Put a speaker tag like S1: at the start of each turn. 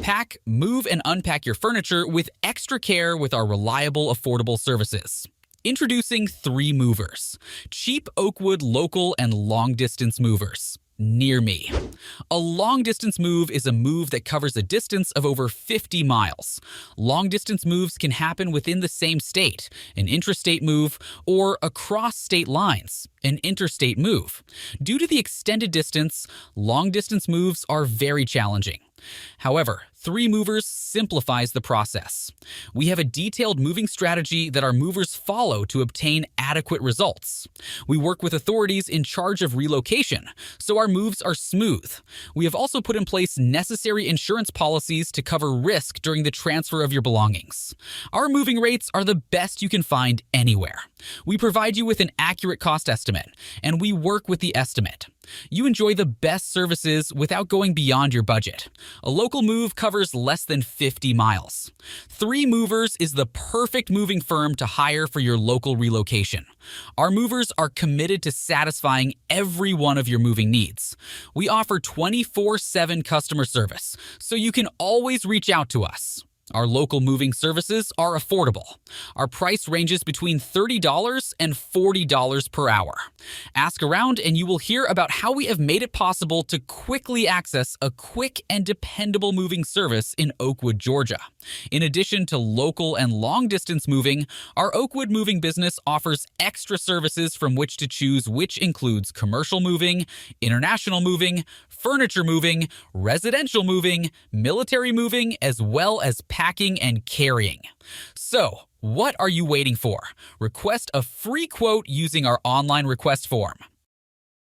S1: Pack, move, and unpack your furniture with extra care with our reliable, affordable services. Introducing 3 movers. Cheap Oakwood local and long-distance movers. Near me. A long-distance move is a move that covers a distance of over 50 miles. Long-distance moves can happen within the same state, an intrastate move, or across state lines, an interstate move. Due to the extended distance, long-distance moves are very challenging. However, 3 movers simplifies the process. We have a detailed moving strategy that our movers follow to obtain adequate results. We work with authorities in charge of relocation, so our moves are smooth. We have also put in place necessary insurance policies to cover risk during the transfer of your belongings. Our moving rates are the best you can find anywhere. We provide you with an accurate cost estimate, and we work with the estimate. You enjoy the best services without going beyond your budget. A local move covers less than 50 miles. 3 Movers is the perfect moving firm to hire for your local relocation. Our movers are committed to satisfying every one of your moving needs. We offer 24/7 customer service, so you can always reach out to us. Our local moving services are affordable. Our price ranges between $30 and $40 per hour. Ask around and you will hear about how we have made it possible to quickly access a quick and dependable moving service in Oakwood, Georgia. In addition to local and long-distance moving, our Oakwood moving business offers extra services from which to choose, which includes commercial moving, international moving, furniture moving, residential moving, military moving, as well as packing and carrying. So, what are you waiting for? Request a free quote using our online request form.